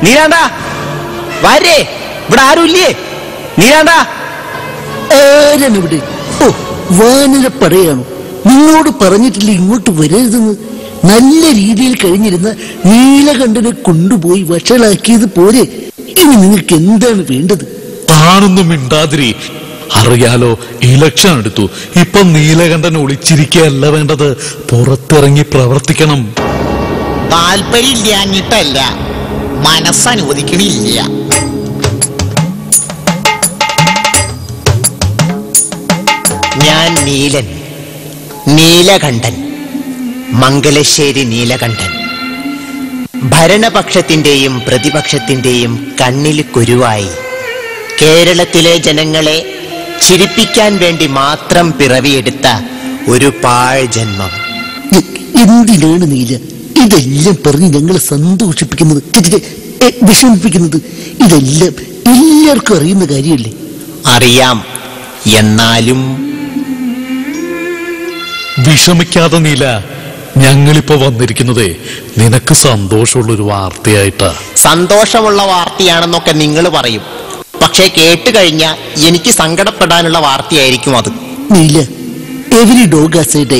നീലാണ്ട വാരേ, ഇവിടെ ആരുമില്ലേ? നീലാണ്ട ആരാണിവിടെ? ഓ, വാനര പറയാണ്. നിങ്ങളോട് പറഞ്ഞിട്ടില്ല ഇങ്ങോട്ട് വരരുതെന്ന്. നല്ല രീതിയിൽ കഴിഞ്ഞിരുന്ന നീലകണ്ഠനെ കൊണ്ടുപോയി വഷളാക്കിയത് പോരെ. ഇനി നിങ്ങൾക്ക് എന്താണ് വേണ്ടത്? താനൊന്നും മിണ്ടാതിരി. അറിയാലോ, ഇലക്ഷൻ എടുത്തു. ഇപ്പൊ നീലകണ്ഠൻ ഒളിച്ചിരിക്കുകയല്ല വേണ്ടത്, പുറത്തിറങ്ങി പ്രവർത്തിക്കണം. താല്പര്യമില്ലാഞ്ഞിട്ടല്ല, മനസ്സനുവദിക്കണില്ല. ഞാൻ നീലൻ, നീലകണ്ഠൻ, മംഗലശ്ശേരി നീലകണ്ഠൻ. ഭരണപക്ഷത്തിന്റെയും പ്രതിപക്ഷത്തിന്റെയും കണ്ണിൽ കുരുവായി കേരളത്തിലെ ജനങ്ങളെ ചിരിപ്പിക്കാൻ വേണ്ടി മാത്രം പിറവിയെടുത്ത ഒരു പാഴ് ജന്മം. എന്തിനാണ് നീല ഇതെല്ലാം പറഞ്ഞ് ഞങ്ങളെ സന്തോഷിപ്പിക്കുന്നത്, വിഷമിപ്പിക്കുന്നത്? ഇതെല്ലാം എല്ലാവർക്കും അറിയുന്ന കാര്യമല്ലേ? അറിയാം, എന്നാലും വിഷമിക്കാതെ നീല. ഞങ്ങളിപ്പോ വന്നിരിക്കുന്നതേ നിനക്ക് സന്തോഷമുള്ളൊരു വാർത്തയായിട്ടാ. സന്തോഷമുള്ള വാർത്തയാണെന്നൊക്കെ നിങ്ങൾ പറയും, പക്ഷേ കേട്ട് കഴിഞ്ഞാൽ എനിക്ക് സങ്കടപ്പെടാനുള്ള വാർത്തയായിരിക്കും അത്. നീല, every dog has A day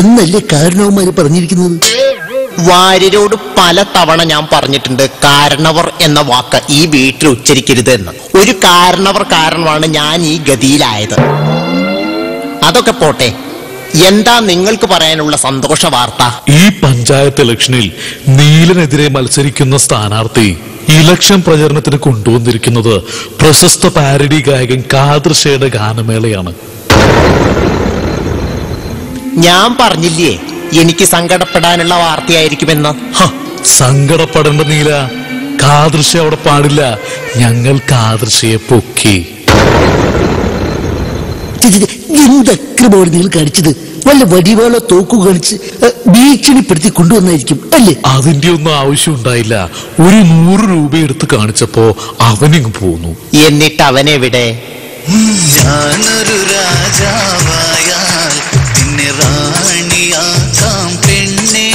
എന്നല്ലേ കാരണവന്മാര് പറഞ്ഞിരിക്കുന്നത്? വാര്യരോട് പല തവണ ഞാൻ പറഞ്ഞിട്ടുണ്ട്, കാരണവർ എന്ന വാക്ക് ഈ വീട്ടിൽ ഉച്ചരിക്കരുത് എന്ന്. ഒരു കാരണവർ കാരണമാണ് ഞാൻ ഈ ഗതിയിലായത്. അതൊക്കെ പോട്ടെ, എന്താ നിങ്ങൾക്ക് പറയാനുള്ള സന്തോഷ വാർത്ത? ഈ പഞ്ചായത്ത് ഇലക്ഷനിൽ നീലനെതിരെ മത്സരിക്കുന്ന സ്ഥാനാർത്ഥി ഇലക്ഷൻ പ്രചരണത്തിന് കൊണ്ടുവന്നിരിക്കുന്നത് പ്രശസ്ത പാരഡി ഗായകൻ കാദർഷയുടെ ഗാനമേളയാണ്. ഞാൻ പറഞ്ഞില്ലേ എനിക്ക് സങ്കടപ്പെടാനുള്ള വാർത്തയായിരിക്കുമെന്ന്. സങ്കടപ്പെടേണ്ട നീല, കാദർഷ അവിടെ പാടില്ല. ഞങ്ങൾ കാദർഷയെ പൊക്കി. എന്തക്രമമാണ് നിങ്ങൾ കാണിച്ചത്? വല്ല വടിവാളോ തോക്കു കാണിച്ച് ഭീഷണിപ്പെടുത്തി കൊണ്ടുവന്നായിരിക്കും അല്ലേ? അതിന്റെ ഒന്നും ആവശ്യം ഉണ്ടായില്ല. ഒരു 100 രൂപ എടുത്ത് കാണിച്ചപ്പോ അവനിങ് പോന്നു. എന്നിട്ട് അവനെവിടെ? ഞാനൊരു രാജാവായാൽ പിന്നെ റാണിയാക്കാം പെണ്ണെ.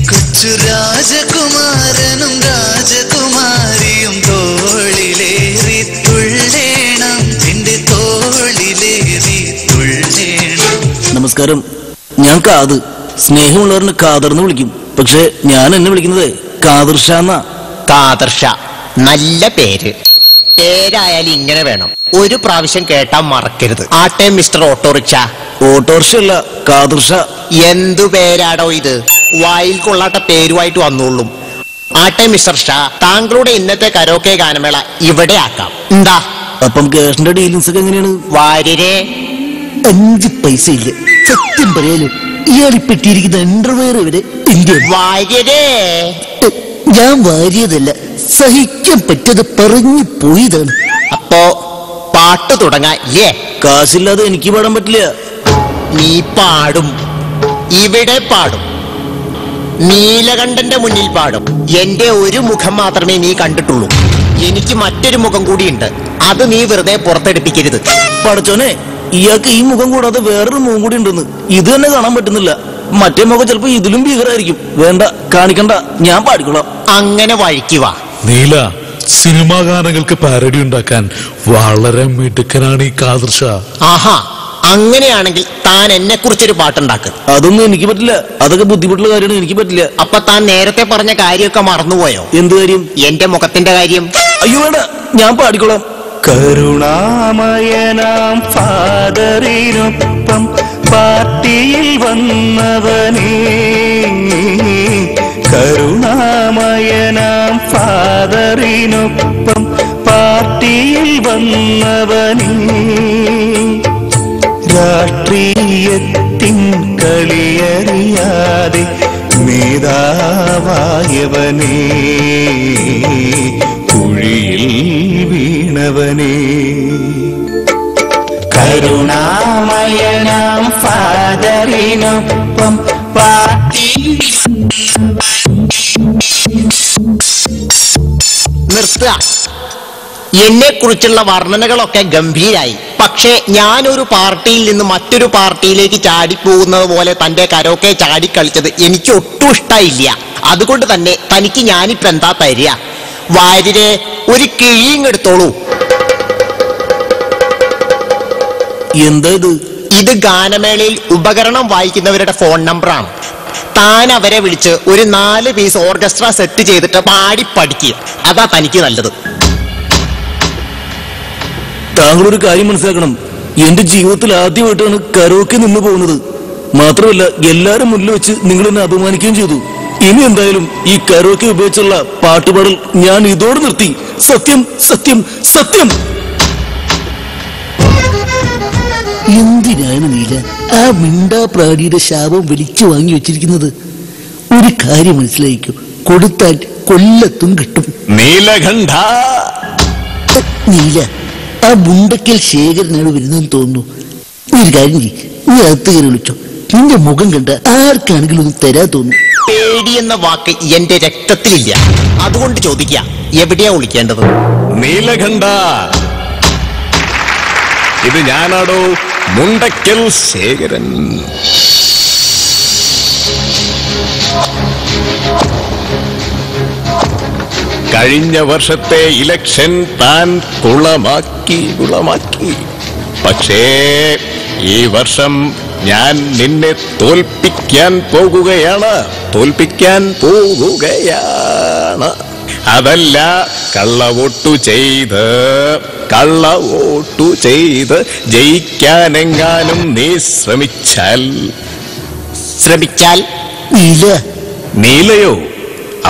കൊച്ചു രാജകുമാരനും രാജകുമാരിയും തോളിലേറി തുള്ളേണം, എന്റെ തോളിലേറി തുള്ളേണം. നമസ്കാരം, ഞാൻ കാത്. സ്നേഹമുള്ളവരിന് കാദർന്ന് വിളിക്കും, പക്ഷെ ഞാൻ എന്നെ വിളിക്കുന്നത് കാദർഷ എന്നാ. കാദർഷ, നല്ല പേര്. പേരായാലും ഇങ്ങനെ വേണം. ഒരു പ്രാവശ്യം കേട്ടാ മറക്കരുത്. ആട്ടെ മിസ്റ്റർ ഓട്ടോറിക്ഷ. ഓട്ടോറിക്ഷ അല്ല, കാദർഷ. എന്തു പേരാടോ ഇത്? വായിൽ കൊള്ളാട്ട പേരുമായിട്ട് വന്നോളും. ആട്ടെ മിസ്റ്റർ ഷാ, താങ്കളുടെ ഇന്നത്തെ കരോക്കെ ഗാനമേള ഇവിടെ ആക്കാം. എന്താ? അപ്പം ക്യാഷിന്റെ ഡീലിങ്സ് ഒക്കെ എങ്ങനെയാണ്? വാര്യരെ 5 പൈസ ഇല്ല. സത്യം പറയാലോ, ഇയാളിപ്പെട്ടിരിക്കുന്ന അണ്ടർവെയർ വരെ ഇന്ത്യ. വാര്യരെ, ഞാൻ വാരിയതല്ല, സഹിക്കാൻ പറ്റാതെ പറഞ്ഞു പോയതാണ്. അപ്പോ പാട്ട് തുടങ്ങാല്ലേ? കാശില്ലാതെ എനിക്ക് പാടാൻ പറ്റില്ല. നീ പാടും, ഇവിടെ പാടും, നീലകണ്ഠന്റെ മുന്നിൽ പാടും. എന്റെ ഒരു മുഖം മാത്രമേ നീ കണ്ടിട്ടുള്ളൂ. എനിക്ക് മറ്റൊരു മുഖം കൂടിയുണ്ട്, അത് നീ വെറുതെ പുറത്തെടുപ്പിക്കരുത്. പഠിച്ചോനെ, ഇയാൾക്ക് ഈ മുഖം കൂടാതെ വേറൊരു മുഖം കൂടി ഉണ്ടെന്ന് ഇത് തന്നെ കാണാൻ പറ്റുന്നില്ല. മറ്റേ മുഖം ചിലപ്പോ ഇതിലും ഭീകരമായിരിക്കും. വേണ്ട, കാണിക്കണ്ട, ഞാൻ പാടിക്കൊള്ളാം. അങ്ങനെ വഴിക്കുക. നീല, സിനിമാ ഗാനങ്ങൾക്ക് പാരഡി ഉണ്ടാക്കാൻ വളരെ മിടുക്കനാണ് ഈ കാദർഷ. ആഹാ, അങ്ങനെയാണെങ്കിൽ താൻ എന്നെ കുറിച്ചൊരു പാട്ടുണ്ടാക്ക്. അതൊന്നും എനിക്ക് പറ്റില്ല, അതൊക്കെ ബുദ്ധിമുട്ടുള്ള കാര്യമാണ്, എനിക്ക് പറ്റില്ല. അപ്പൊ താൻ നേരത്തെ പറഞ്ഞ കാര്യമൊക്കെ മറന്നുപോയോ? എന്ത് കാര്യം? എന്റെ മുഖത്തിന്റെ കാര്യം. അയ്യോ വേണ്ട, ഞാൻ പാടിക്കൊള്ളാം. കരുണാമയനാം ഫാദറിനൊപ്പം പാർട്ടിയിൽ വന്നവനേ, കരുണാമയനാം ഫാദറിനൊപ്പം പാർട്ടിയിൽ വന്നവനേ, രാഷ്ട്രീയത്തിൻ കളിയറിയാതെ മേധാവായവനേ, കുഴിയിൽ വീണവനേ. കരുണാമയനാം ഫാദറിനൊപ്പം നിർത്തുക. എന്നെ കുറിച്ചുള്ള വർണ്ണനകളൊക്കെ ഗംഭീരായി. പക്ഷേ ഞാനൊരു പാർട്ടിയിൽ നിന്ന് മറ്റൊരു പാർട്ടിയിലേക്ക് ചാടിപ്പോകുന്നത് പോലെ തന്റെ കരോക്കെ ചാടിക്കളിച്ചത് എനിക്ക് ഒട്ടും ഇഷ്ടമായില്ല. അതുകൊണ്ട് തന്നെ തനിക്ക് ഞാനിപ്പോ എന്താ തരിക? വാര്യരെ ഒരു കിഴിയും എടുത്തോളൂ. എന്താ ഇത്? ഇത് ഗാനമേളയിൽ ഉപകരണം വായിക്കുന്നവരുടെ ഫോൺ നമ്പറാണ്. താൻ അവരെ വിളിച്ച് ഒരു 4 പീസ് ഓർക്കസ്ട്ര സെറ്റ് ചെയ്തിട്ട് പാടി പഠിക്കുക. അതാ തനിക്ക് നല്ലത്. താങ്കളൊരു കാര്യം മനസ്സിലാക്കണം. എന്റെ ജീവിതത്തിൽ ആദ്യമായിട്ടാണ് കരോക്കെ നിന്ന് പോകുന്നത്. മാത്രമല്ല എല്ലാരും മുന്നിൽ വെച്ച് നിങ്ങൾ എന്നെ അപമാനിക്കുകയും ചെയ്തു. ഇനി എന്തായാലും ഈ കരോക്കെ ഉപയോഗിച്ചുള്ള പാട്ടുപാടൽ ഞാൻ ഇതോടെ നിർത്തി. സത്യം സത്യം സത്യം. എന്തിനാണ് നീല ആ മിണ്ടാ പ്രാണിയുടെ ശാപം വലിച്ചു വാങ്ങി വെച്ചിരിക്കുന്നത്? ഒരു കാര്യം മനസ്സിലായിക്കും, കൊടുത്താൽ കൊല്ലത്തും കിട്ടും. നീലകണ്ഠ, നീല ആ മുണ്ടക്കൽ ശേഖരനാണ് വരുന്നതെന്ന് തോന്നുന്നു. ഒരു കാര്യം ചെയ്യ്, നീ അകത്ത് കയറി വിളിച്ചോ. നിന്റെ മുഖം കണ്ട ആർക്കാണെങ്കിലും ഒന്ന് തരാൻ തോന്നും. പേടി എന്ന വാക്ക് എന്റെ രക്തത്തിലില്ല. അതുകൊണ്ട് ചോദിക്കുക, എവിടെയാ വിളിക്കേണ്ടത്? നീലകണ്ഠ, ഇത് ഞാനാടോ, മുണ്ടക്കൽ ശേഖരൻ. കഴിഞ്ഞ വർഷത്തെ ഇലക്ഷൻ താൻ കുളമാക്കി. പക്ഷേ ഈ വർഷം ഞാൻ നിന്നെ തോൽപ്പിക്കാൻ പോകുകയാണ്. അതല്ല, കള്ളവോട്ടു ചെയ്ത് ജയിക്കാനെങ്ങാനും നീ ശ്രമിച്ചാൽ നീലയോ,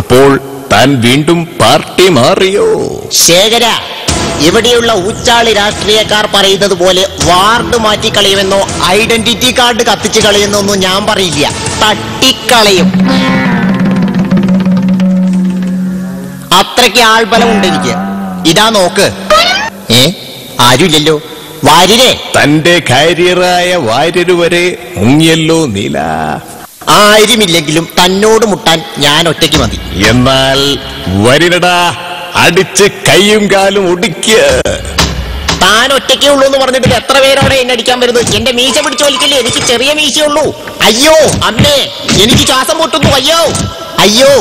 അപ്പോൾ താൻ വീണ്ടും പാർട്ടി മാറിയോ? ശേഖര, ഇവിടെയുള്ള ഊച്ചാളി രാഷ്ട്രീയക്കാർ പറയുന്നത് പോലെ വാർഡ് മാറ്റിക്കളയുമെന്നോ ഐഡന്റിറ്റി കാർഡ് കത്തിച്ചു കളയുന്നൊന്നും ഞാൻ പറയില്ല. തട്ടിക്കളയും. അത്രയ്ക്ക് ആൾബലമുണ്ട് എനിക്ക്. ഇതാ നോക്ക്. ആരുമില്ലല്ലോ. വാര്യരെ, തന്റെ കാരിയറായ വാര്യര് വരെ മുങ്ങിയല്ലോ നീല. ആരുമില്ലെങ്കിലും തന്നോട് മുട്ടാൻ ഞാൻ ഒറ്റയ്ക്ക് മതി. എന്നാൽ വരിനടാ, അടിച്ച് കൈയും കാലും ഒടിക്കുക. താൻ ഒറ്റയ്ക്കേ ഉള്ളൂ എന്ന് പറഞ്ഞിട്ട് എത്ര പേരവിടെ എന്നെ അടിക്കാൻ വരുന്നത്? എന്റെ മീശ പിടിച്ചു വലിക്കല്ലേ, എനിക്ക് ചെറിയ മീശയുള്ളൂ. അയ്യോ അമ്മേ, എനിക്ക് ശ്വാസം മുട്ടുന്നു. അയ്യോ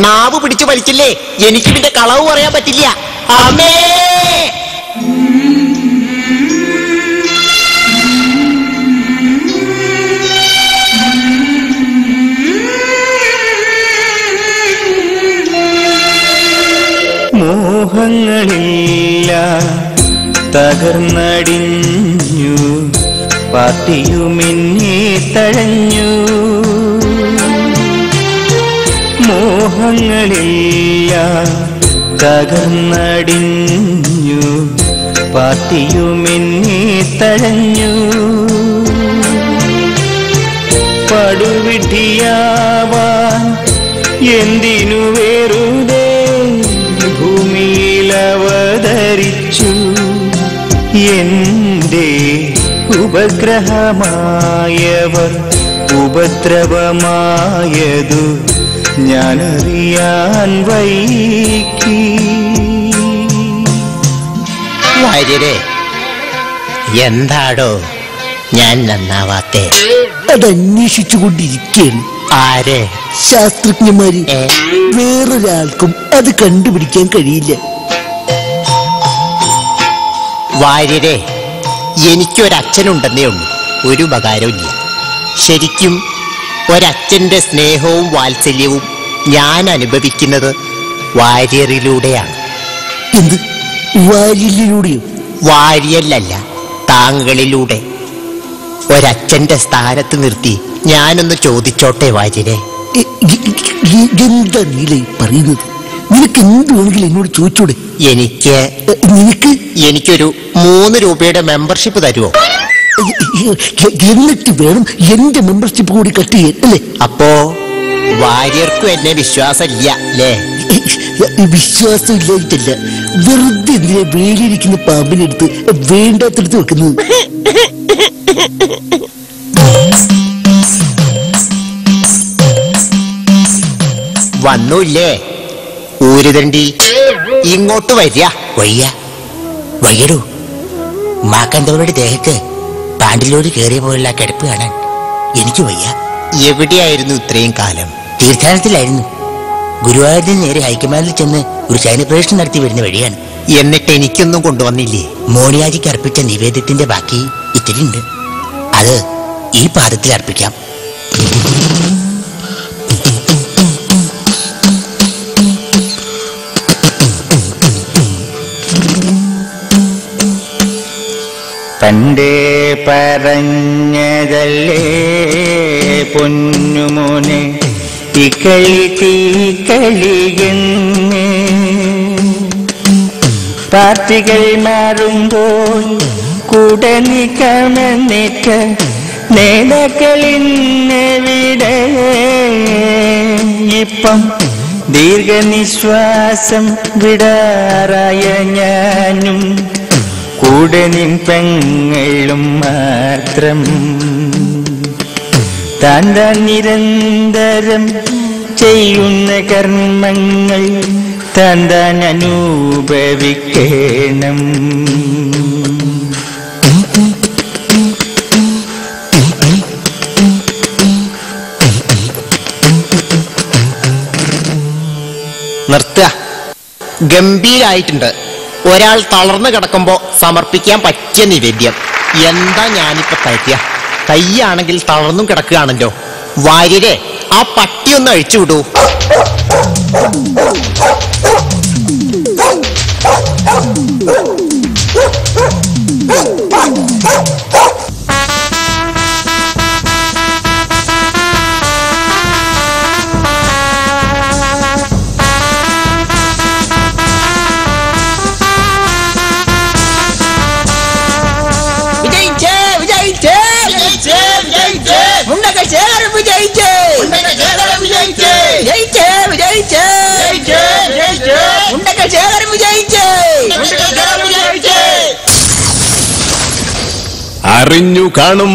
നാവ് പിടിച്ചു വലിക്കില്ലേ, എനിക്ക് ഇതിന്റെ കളവ് പറയാൻ പറ്റില്ല. അമ്മേ, മോഹങ്ങളില്ല തകർന്നടിഞ്ഞു, പാർട്ടിയുമെന്നെ തഴഞ്ഞു. മോഹങ്ങളില്ല തകർന്നടിഞ്ഞു, പാർട്ടിയുമെന്നെ തഴഞ്ഞു. പടുവിട്ടിയാവാൻ എന്തിനു വെറുതെ ഭൂമിയിലവതരിച്ചു. എന്റെ ഉപഗ്രഹമായവർ ഉപദ്രവമായതു ഞാനറിയാൻ വൈകി. വാര്യരെ, എന്താടോ ഞാൻ നന്നാവാത്തേ? അതന്വേഷിച്ചുകൊണ്ടിരിക്കുകയാണ്. ആരെ? ശാസ്ത്രജ്ഞന്മാര്. വേറൊരാൾക്കും അത് കണ്ടുപിടിക്കാൻ കഴിയില്ല. വാര്യരെ, എനിക്കൊരച്ഛനുണ്ടെന്നേ ഉള്ളൂ, ഒരു ഉപകാരമില്ല. ശരിക്കും ഒരച്ഛന്റെ സ്നേഹവും വാത്സല്യവും ഞാൻ അനുഭവിക്കുന്നത് വാര്യറിലൂടെയാണ്. എന്ത്? വാര്യലിലൂടെയോ? വാര്യല്ലല്ല, താങ്കളിലൂടെ. ഒരച്ഛന്റെ സ്ഥാനത്ത് നിർത്തി ഞാനൊന്ന് ചോദിച്ചോട്ടെ വാര്യരെ? എന്താ നീല പറയുന്നത്? നിനക്ക് എന്ത് വേണമെങ്കിലും എന്നോട് ചോദിച്ചൂടെ? എനിക്കൊരു 3 രൂപയുടെ മെമ്പർഷിപ്പ് തരുമോ? എന്നിട്ട് വേണം എന്റെ മെമ്പർഷിപ്പ് കൂടി കട്ട് ചെയ്യാൻ അല്ലേ? അപ്പോ വാര്യർക്കും എന്നെ വിശ്വാസമില്ല അല്ലേ? വിശ്വാസം ഇല്ലായിട്ടല്ല, വെറുതെ എന്തിനാ വേലിയിരിക്കുന്ന പാമ്പിനെടുത്ത് വേണ്ടാത്തടുത്ത് വെക്കുന്നത്? വന്നൂല്ലേ ഊരുതണ്ടി? ഇങ്ങോട്ട് വയ്യടൂ. മാക്കന്തവരുടെ ദേഹത്ത് പാണ്ടിലോട് കയറിയ പോലുള്ള കിടപ്പ് കാണാൻ എനിക്ക് വയ്യ. എവിടെയായിരുന്നു ഇത്രയും കാലം? തീർത്ഥാടനത്തിലായിരുന്നു. ഗുരുവായൂരിൽ നേരെ ഹൈക്കമാൻഡിൽ ചെന്ന് ഒരു ശയനപ്രവേശനം നടത്തി വരുന്ന വഴിയാണ്. എന്നിട്ട് എനിക്കൊന്നും കൊണ്ടുവന്നില്ലേ? മോണിയാജിക്ക് അർപ്പിച്ച നിവേദ്യത്തിന്റെ ബാക്കി ഇത്തിരി ഉണ്ട്. അത് ഈ പാദത്തിൽ അർപ്പിക്കാം. പണ്ടേ പറഞ്ഞതല്ലേ പൊന്നുമോനെ ഇക്കളി തീക്കളിയെന്ന്. പാർട്ടികൾ മാറുമ്പോൾ കൂടെ നിൽക്കാമെന്നിട്ട നേതാക്കളിന്നെവിടെ? ഇപ്പം ദീർഘനിശ്വാസം വിടാറായ ഞാനും കൂടെ നിൻ പെങ്ങളും മാത്രം. താൻ നിരന്തരം ചെയ്യുന്ന കർമ്മങ്ങൾ താൻ അനുഭവിക്കണം. നിർത്തുക. ഗംഭീരായിട്ടുണ്ട്. ഒരാൾ തളർന്നു കിടക്കുമ്പോ സമർപ്പിക്കാൻ പറ്റിയ നിവേദ്യം. എന്താ ഞാനിപ്പോ കഴിക്കുക? കൈയാണെങ്കിൽ തളർന്നും കിടക്കുകയാണല്ലോ. വാര്യരെ, ആ പട്ടിയൊന്ന് അഴിച്ചുവിടൂ. അറിഞ്ഞു കാണും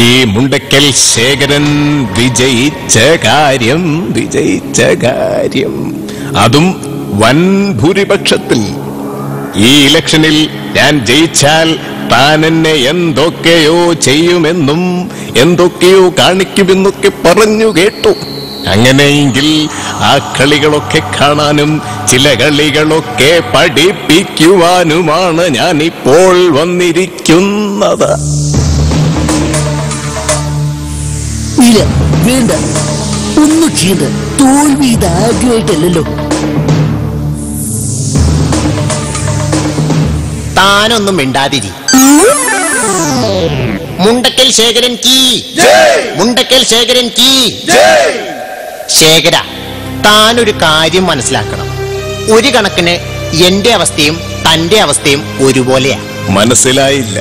ഈ മുണ്ടക്കൽ ശേഖരൻ വിജയിച്ച കാര്യം, അതും വൻ ഭൂരിപക്ഷത്തിൽ. ഈ ഇലക്ഷനിൽ ഞാൻ ജയിച്ചാൽ താൻ എന്നെ എന്തൊക്കെയോ ചെയ്യുമെന്നും എന്തൊക്കെയോ കാണിക്കുമെന്നൊക്കെ പറഞ്ഞു കേട്ടു. അങ്ങനെയെങ്കിൽ ആ കളികളൊക്കെ കാണാനും ചില കളികളൊക്കെ പഠിപ്പിക്കുവാനുമാണ് ഞാനിപ്പോൾ വന്നിരിക്കുന്നത്. ഇല്ല, വേണ്ട, ഒന്നും ചെയ്യണ്ട. തോൽവി ഇതാദ്യമായിട്ടല്ലോ. താനൊന്നും മിണ്ടാതിരി. മുണ്ടക്കൽ ശേഖരൻ കീ, മുണ്ടക്കൽ ശേഖരൻ കീ. ശേഖര, താനൊരു കാര്യം മനസ്സിലാക്കണം. ഒരു കണക്കിന് എന്റെ അവസ്ഥയും തന്റെ അവസ്ഥയും ഒരുപോലെയാ. മനസ്സിലായില്ല.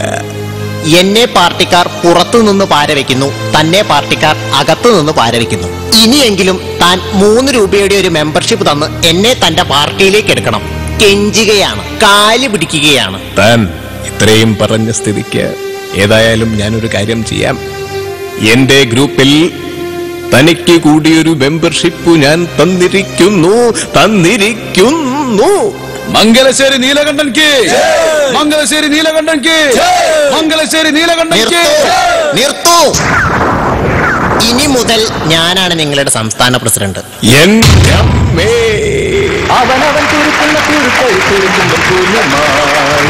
എന്നെ പാർട്ടിക്കാർ പുറത്തു നിന്ന് പാരവെക്കുന്നു, തന്നെ പാർട്ടിക്കാർ അകത്തു നിന്ന് പാരവെക്കുന്നു. ഇനിയെങ്കിലും താൻ 3 രൂപയുടെ ഒരു മെമ്പർഷിപ്പ് തന്ന് എന്നെ തന്റെ പാർട്ടിയിലേക്ക് എടുക്കണം. കെഞ്ചുകയാണ്, കാല് പിടിക്കുകയാണ്. താൻ ഇത്രയും പറഞ്ഞ സ്ഥിതിക്ക് ഏതായാലും ഞാനൊരു കാര്യം ചെയ്യാം. എന്റെ ഗ്രൂപ്പിൽ തനിക്ക് കൂടിയൊരു മെമ്പർഷിപ്പ് ഞാൻ തന്നിരിക്കുന്നു. മംഗലശ്ശേരി നീലകണ്ഠൻ കേ, മംഗലശ്ശേരി നീലകണ്ഠൻ കേ, മംഗലശ്ശേരി നീലകണ്ഠൻ കേ. നിർത്തൂ. ഇനി മുതൽ ഞാനാണ് നിങ്ങളുടെ സംസ്ഥാന പ്രസിഡന്റ്. എന്റെ അമ്മേ, അവനവൻ തീർക്കുന്ന തീർക്കൽ തീർക്കുമ്പോൾ